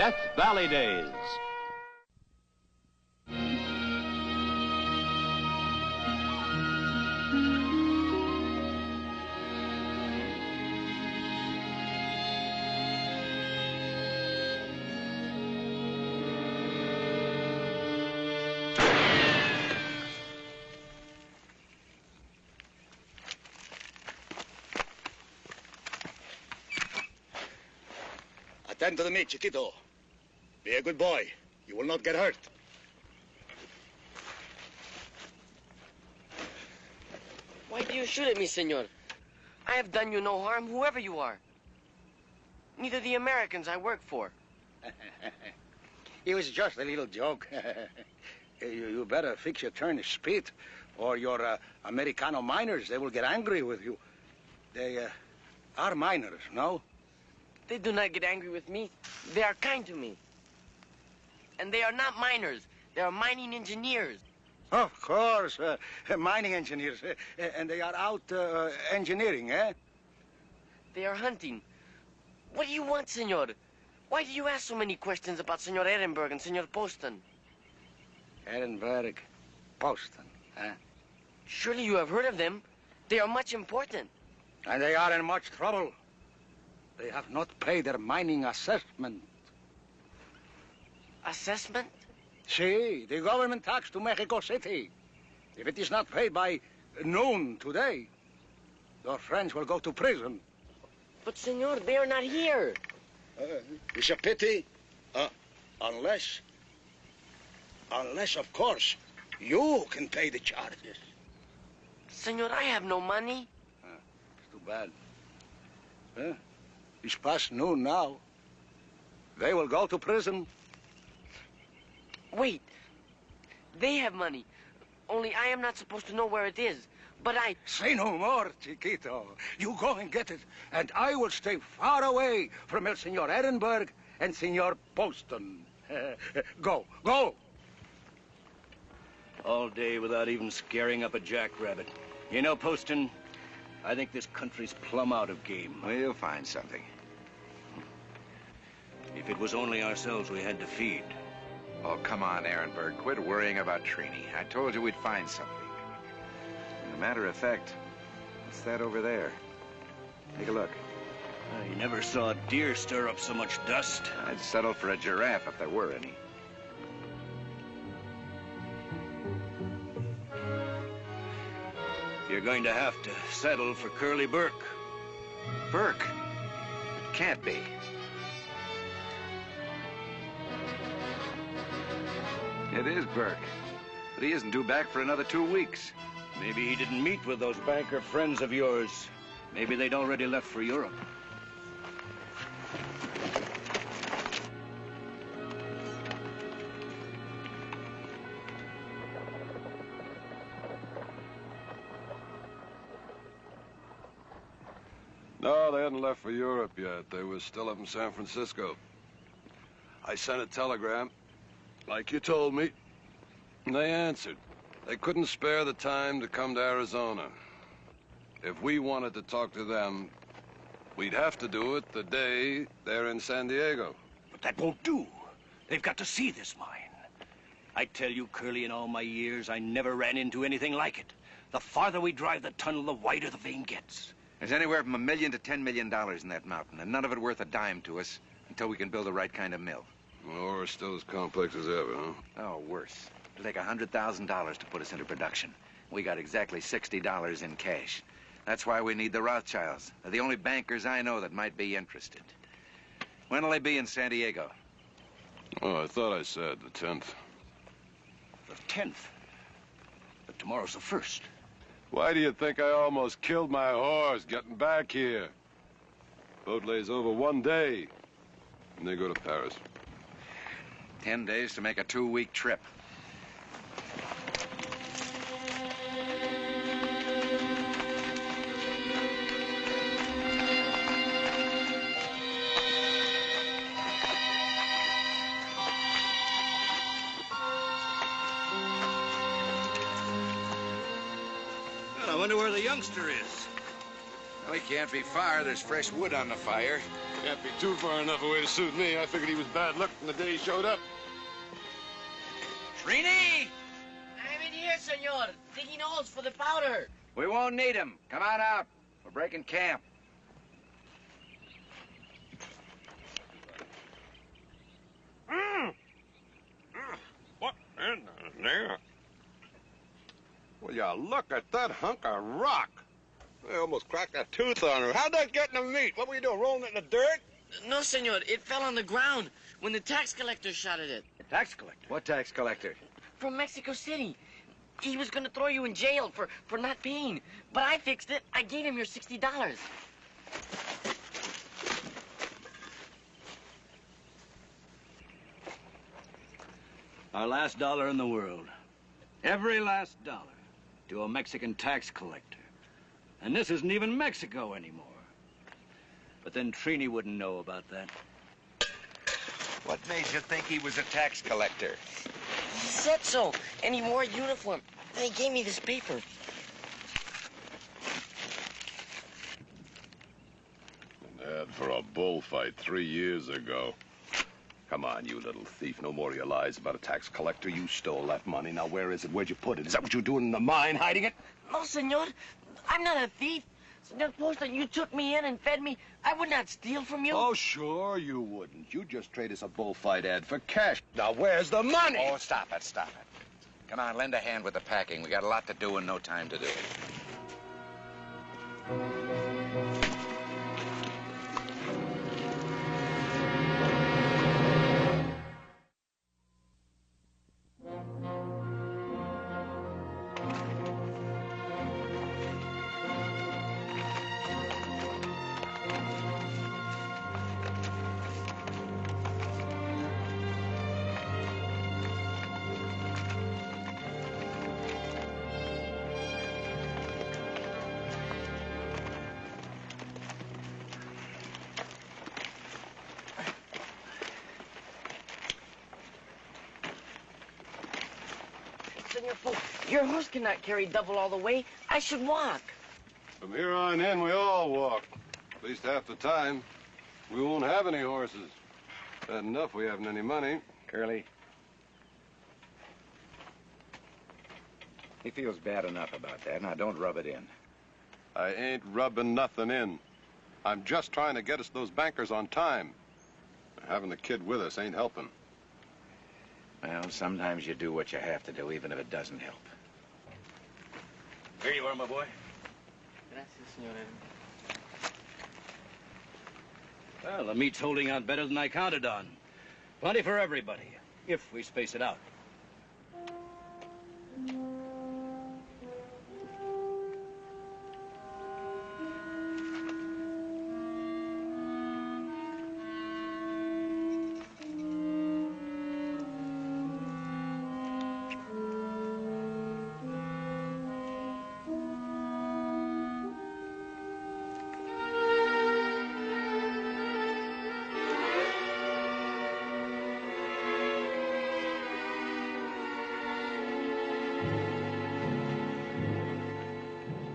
Death Valley Days. Attend to the meat, Chiquito. Be a good boy. You will not get hurt. Why do you shoot at me, senor? I have done you no harm, whoever you are. Neither the Americans I work for. It was just a little joke. You better fix your turn speed, or your Americano miners, they will get angry with you. They are miners, no? They do not get angry with me. They are kind to me. And they are not miners. They are mining engineers. Of course, mining engineers. And they are out engineering, eh? They are hunting. What do you want, senor? Why do you ask so many questions about Senor Ehrenberg and Senor Poston? Ehrenberg, Poston, eh? Surely you have heard of them. They are much important. And they are in much trouble. They have not paid their mining assessment. Assessment? See, the government tax to Mexico City. If it is not paid by noon today, your friends will go to prison. But, senor, they are not here. It's a pity. Unless, of course, you can pay the charges. Senor, I have no money. It's too bad. It's past noon now. They will go to prison. Wait. They have money. Only I am not supposed to know where it is. But I... Say no more, Chiquito. You go and get it, and I will stay far away from El Senor Ehrenberg and Senor Poston. Go. All day without even scaring up a jackrabbit. You know, Poston, I think this country's plumb out of game. We'll find something. If it was only ourselves we had to feed. Oh, come on, Ehrenberg. Quit worrying about Trini. I told you we'd find something. As a matter of fact, what's that over there? Take a look. You never saw a deer stir up so much dust. I'd settle for a giraffe if there were any. You're going to have to settle for Curly Burke. Burke? It can't be. It is Burke. But he isn't due back for another 2 weeks. Maybe he didn't meet with those banker friends of yours. Maybe they'd already left for Europe. No, they hadn't left for Europe yet. They were still up in San Francisco. I sent a telegram, like you told me, and they answered. They couldn't spare the time to come to Arizona. If we wanted to talk to them, we'd have to do it the day they're in San Diego. But that won't do. They've got to see this mine. I tell you, Curly, in all my years, I never ran into anything like it. The farther we drive the tunnel, the wider the vein gets. There's anywhere from $1 million to $10 million in that mountain, and none of it worth a dime to us until we can build the right kind of mill. Or still as complex as ever, huh? Oh, worse. It'll take $100,000 to put us into production. We got exactly $60 in cash. That's why we need the Rothschilds. They're the only bankers I know that might be interested. When will they be in San Diego? Oh, I thought I said the 10th. The 10th? But tomorrow's the 1st. Why do you think I almost killed my horse getting back here? Boat lays over 1 day, and they go to Paris. 10 days to make a 2-week trip. I wonder where the youngster is. Well, he can't be far. There's fresh wood on the fire. Can't be too far enough away to suit me. I figured he was bad luck from the day he showed up. Trini! I'm in here, senor. Digging holes for the powder. We won't need him. Come on out. We're breaking camp. What in there? Well, you look at that hunk of rock. I almost cracked a tooth on her. How'd that get in the meat? What were you doing, rolling it in the dirt? No, senor. It fell on the ground when the tax collector shot at it. The tax collector? What tax collector? From Mexico City. He was going to throw you in jail for not paying. But I fixed it. I gave him your $60. Our last dollar in the world. Every last dollar to a Mexican tax collector. And this isn't even Mexico anymore. But then Trini wouldn't know about that. What made you think he was a tax collector? He said so, and he wore a uniform. Then he gave me this paper. An ad for a bullfight 3 years ago. Come on, you little thief. No more of your lies about a tax collector. You stole that money. Now, where is it? Where'd you put it? Is that what you're doing in the mine, hiding it? No, senor. I'm not a thief. Senor Posta, you took me in and fed me. I would not steal from you. Oh, sure you wouldn't. You'd just trade us a bullfight ad for cash. Now, where's the money? Oh, stop it, stop it. Come on, lend a hand with the packing. We got a lot to do and no time to do it. Senor Posta, your horse cannot carry double all the way. I should walk. From here on in, we all walk. At least half the time. We won't have any horses. Bad enough we haven't any money. Curly. He feels bad enough about that. Now, don't rub it in. I ain't rubbing nothing in. I'm just trying to get us those bankers on time. Having the kid with us ain't helping. Well, sometimes you do what you have to do, even if it doesn't help. Here you are, my boy. Gracias, senor. Well, the meat's holding out better than I counted on. Plenty for everybody, if we space it out.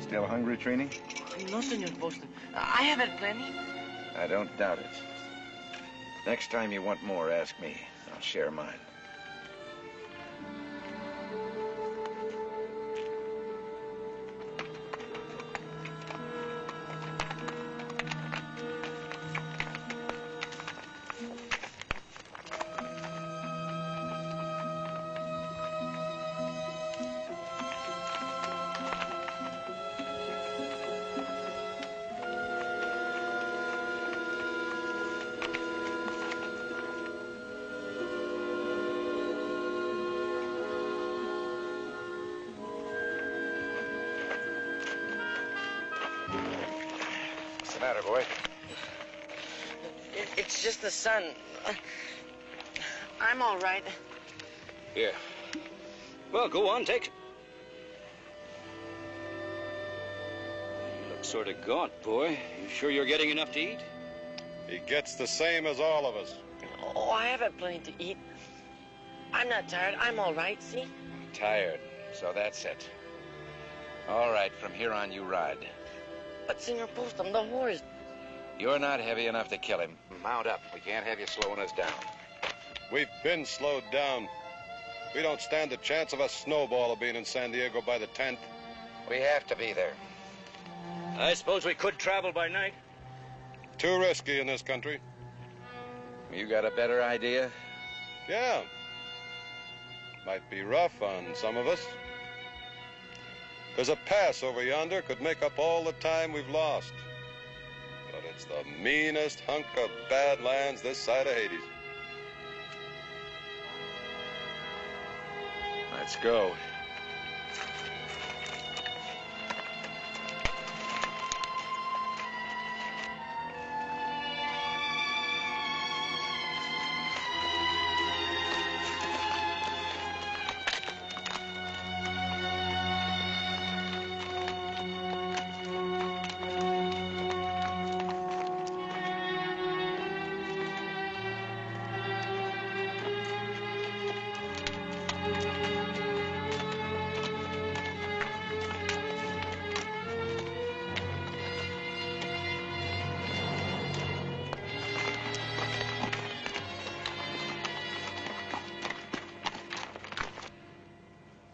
Still hungry, Trini? No, senor Posta. I have had plenty. I don't doubt it. Next time you want more, ask me. I'll share mine. What's the matter, boy? It's just the sun. I'm all right. Here. Well, go on, take it. You look sort of gaunt, boy. You sure you're getting enough to eat? He gets the same as all of us. Oh, I have had plenty to eat. I'm not tired. I'm all right, see? Tired. So that's it. All right, from here on, you ride. But, Senor Postum, the horse... You're not heavy enough to kill him. Mount up. We can't have you slowing us down. We've been slowed down. We don't stand a chance of a snowball of being in San Diego by the 10th. We have to be there. I suppose we could travel by night. Too risky in this country. You got a better idea? Yeah. Might be rough on some of us. There's a pass over yonder could make up all the time we've lost. But it's the meanest hunk of bad lands this side of Hades. Let's go.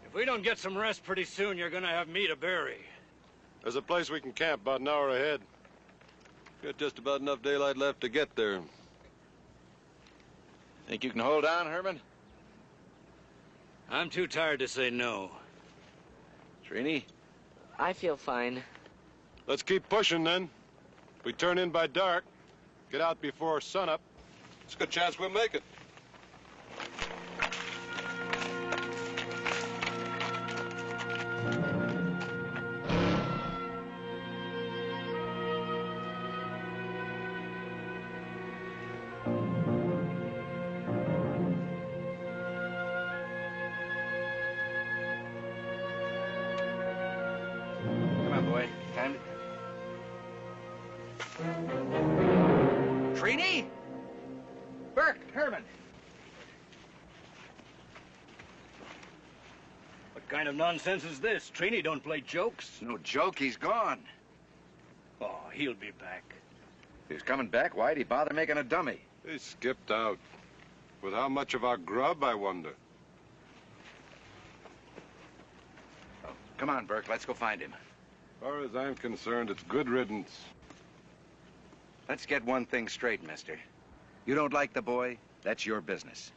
If we don't get some rest pretty soon, you're gonna have me to bury. There's a place we can camp about an hour ahead. Got just about enough daylight left to get there. Think you can hold on, Herman? I'm too tired to say no. Trini? I feel fine. Let's keep pushing, then. If we turn in by dark, get out before sunup, it's a good chance we'll make it. Come on, boy. Time to... Trini? Burke, Herman. What kind of nonsense is this? Trini don't play jokes. No joke, he's gone. Oh, he'll be back. He was coming back. Why'd he bother making a dummy? He skipped out. With how much of our grub, I wonder? Oh, come on, Burke. Let's go find him. As far as I'm concerned, it's good riddance. Let's get one thing straight, mister. You don't like the boy, that's your business.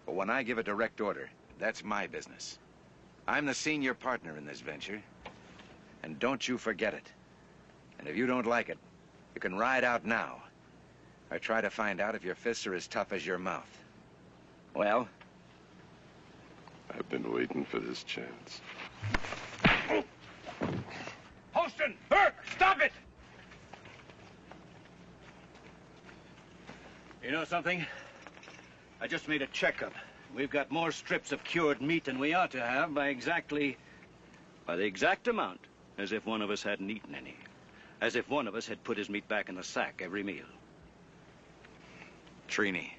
But when I give a direct order, that's my business. I'm the senior partner in this venture. And don't you forget it. And if you don't like it, you can ride out now. Or try to find out if your fists are as tough as your mouth. Well? I've been waiting for this chance. Holston! Burke! Stop it! You know something? I just made a checkup. We've got more strips of cured meat than we ought to have by the exact amount, as if one of us hadn't eaten any. As if one of us had put his meat back in the sack every meal. Trini.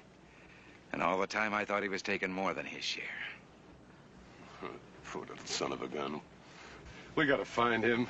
And all the time I thought he was taking more than his share. Poor little son of a gun. We gotta find him.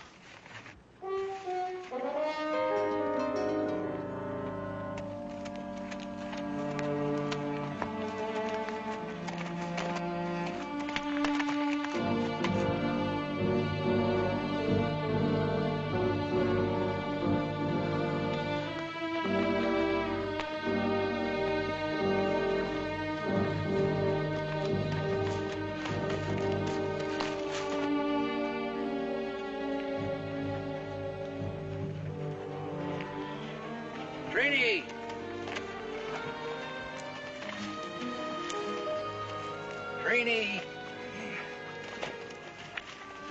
Trini! Trini!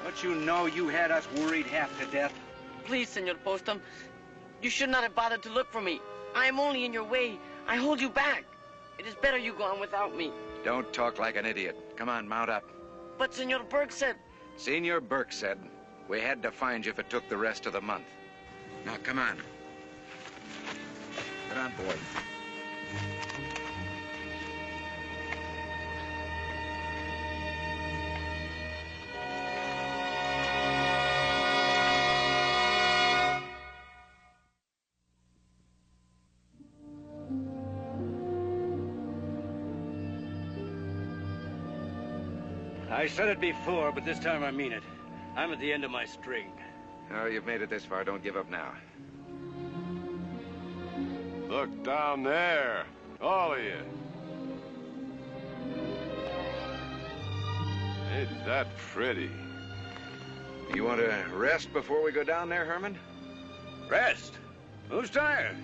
Don't you know you had us worried half to death? Please, Senor Postum, you should not have bothered to look for me. I am only in your way. I hold you back. It is better you go on without me. Don't talk like an idiot. Come on, mount up. But Senor Burke said... Senior Burke said we had to find you if it took the rest of the month. Now, come on. Get on board. I said it before, but this time I mean it. I'm at the end of my string. Oh, you've made it this far. Don't give up now. Look down there. All of you. Ain't that pretty? You want to rest before we go down there, Herman? Rest? Who's tired?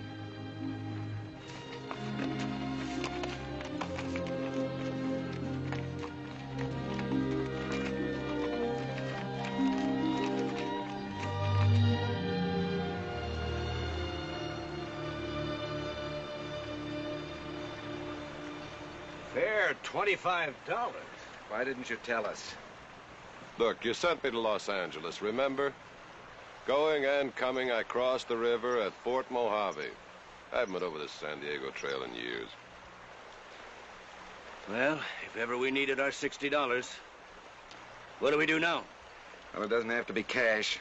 Fair $25. Why didn't you tell us? Look, you sent me to Los Angeles, remember? Going and coming, I crossed the river at Fort Mojave. I haven't been over the San Diego Trail in years. Well, if ever we needed our $60, what do we do now? Well, it doesn't have to be cash.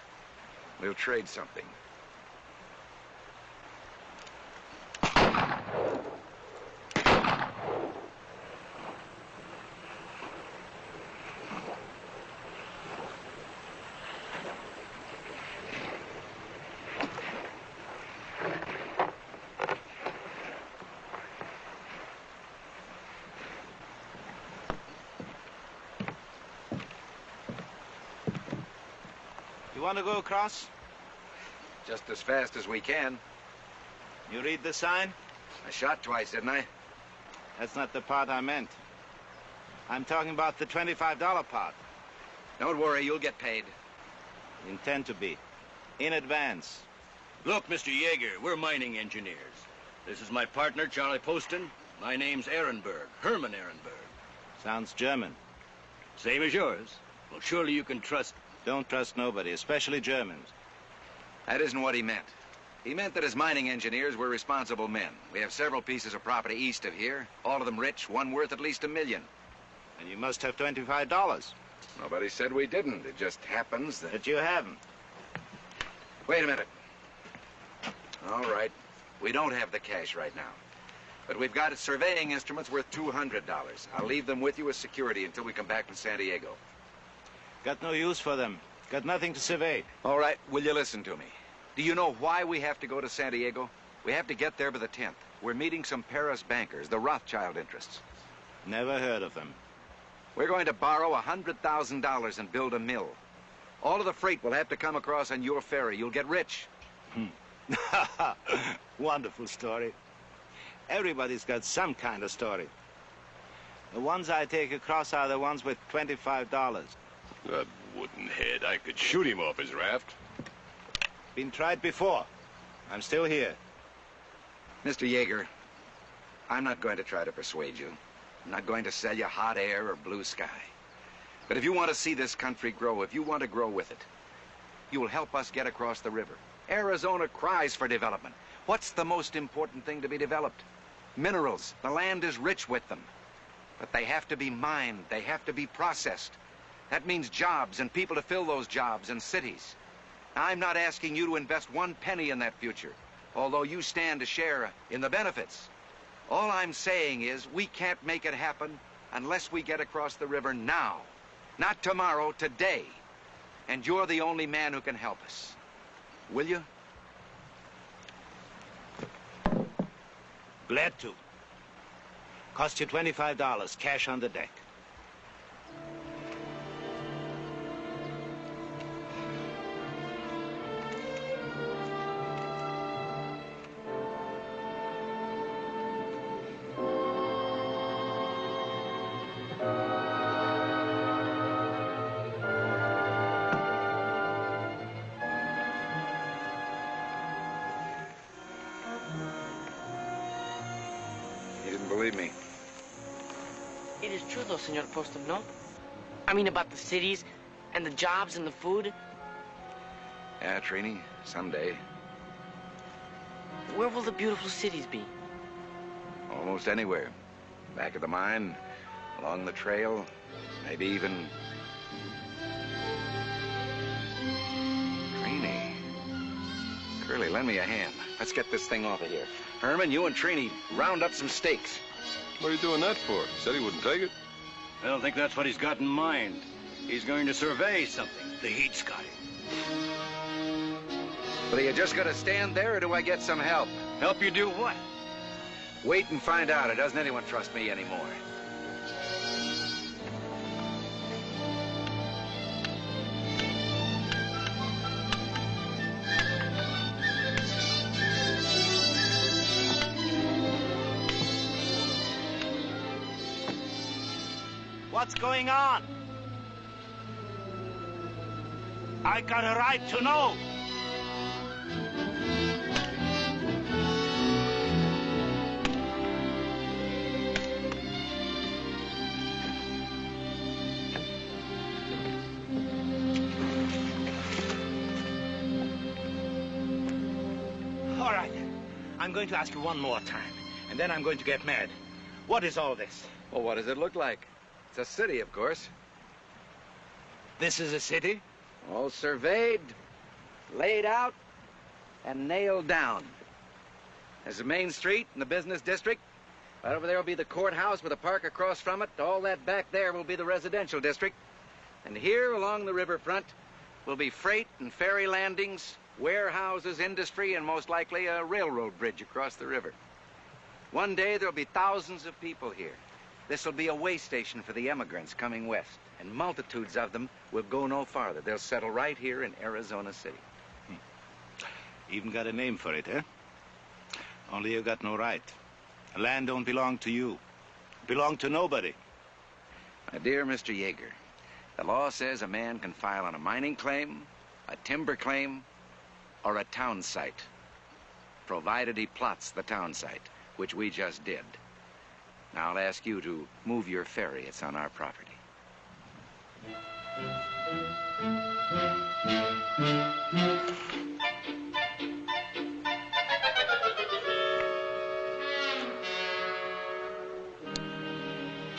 We'll trade something. You want to go across? Just as fast as we can. You read the sign? I shot twice, didn't I? That's not the part I meant. I'm talking about the $25 part. Don't worry, you'll get paid. Intend to be. In advance. Look, Mr. Yeager, we're mining engineers. This is my partner, Charlie Poston. My name's Ehrenberg, Herman Ehrenberg. Sounds German. Same as yours. Well, surely you can trust... Don't trust nobody, especially Germans. That isn't what he meant. He meant that as mining engineers, we're responsible men. We have several pieces of property east of here, all of them rich, one worth at least $1 million. And you must have $25. Nobody said we didn't. It just happens that... But you haven't. Wait a minute. All right. We don't have the cash right now. But we've got surveying instruments worth $200. I'll leave them with you as security until we come back from San Diego. Got no use for them. Got nothing to survey. All right, will you listen to me? Do you know why we have to go to San Diego? We have to get there by the 10th. We're meeting some Paris bankers, the Rothschild interests. Never heard of them. We're going to borrow $100,000 and build a mill. All of the freight will have to come across on your ferry. You'll get rich. Wonderful story. Everybody's got some kind of story. The ones I take across are the ones with $25. That wooden head, I could shoot him off his raft. Been tried before. I'm still here. Mr. Yeager, I'm not going to try to persuade you. I'm not going to sell you hot air or blue sky. But if you want to see this country grow, if you want to grow with it, you will help us get across the river. Arizona cries for development. What's the most important thing to be developed? Minerals. The land is rich with them. But they have to be mined. They have to be processed. That means jobs and people to fill those jobs and cities. Now, I'm not asking you to invest one penny in that future, although you stand to share in the benefits. All I'm saying is we can't make it happen unless we get across the river now. Not tomorrow, today. And you're the only man who can help us. Will you? Glad to. Cost you $25, cash on the deck. You didn't believe me. It is true, though, Senor Poston, no? I mean, about the cities and the jobs and the food. Yeah, Trini, someday. Where will the beautiful cities be? Almost anywhere. Back of the mine, along the trail, maybe even... Trini. Curly, lend me a hand. Let's get this thing off of here. Herman, you and Trini round up some stakes. What are you doing that for? Said he wouldn't take it. I don't think that's what he's got in mind. He's going to survey something. The heat's got him. But are you just going to stand there, or do I get some help? Help you do what? Wait and find out, or doesn't anyone trust me anymore? What's going on? I got a right to know. All right. I'm going to ask you one more time, and then I'm going to get mad. What is all this? Well, what does it look like? It's a city, of course. This is a city? All surveyed, laid out, and nailed down. There's the main street in the business district. Right over there will be the courthouse with a park across from it. All that back there will be the residential district. And here along the riverfront will be freight and ferry landings, warehouses, industry, and most likely a railroad bridge across the river. One day there'll be thousands of people here. This will be a way station for the immigrants coming west, and multitudes of them will go no farther. They'll settle right here in Arizona City. Even got a name for it, eh? Only you got no right. The land don't belong to you. Belong to nobody. My dear Mr. Yeager, the law says a man can file on a mining claim, a timber claim, or a town site, provided he plots the town site, which we just did. Now I'll ask you to move your ferry. It's on our property.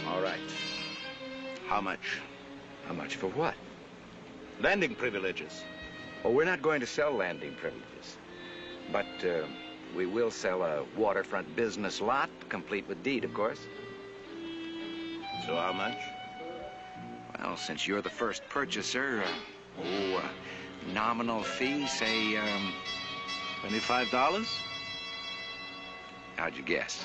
All right. How much? How much for what? Landing privileges. Oh, we're not going to sell landing privileges. But we will sell a waterfront business lot, complete with deed, of course. So how much? Well, since you're the first purchaser, nominal fee, say, $25? how'd you guess?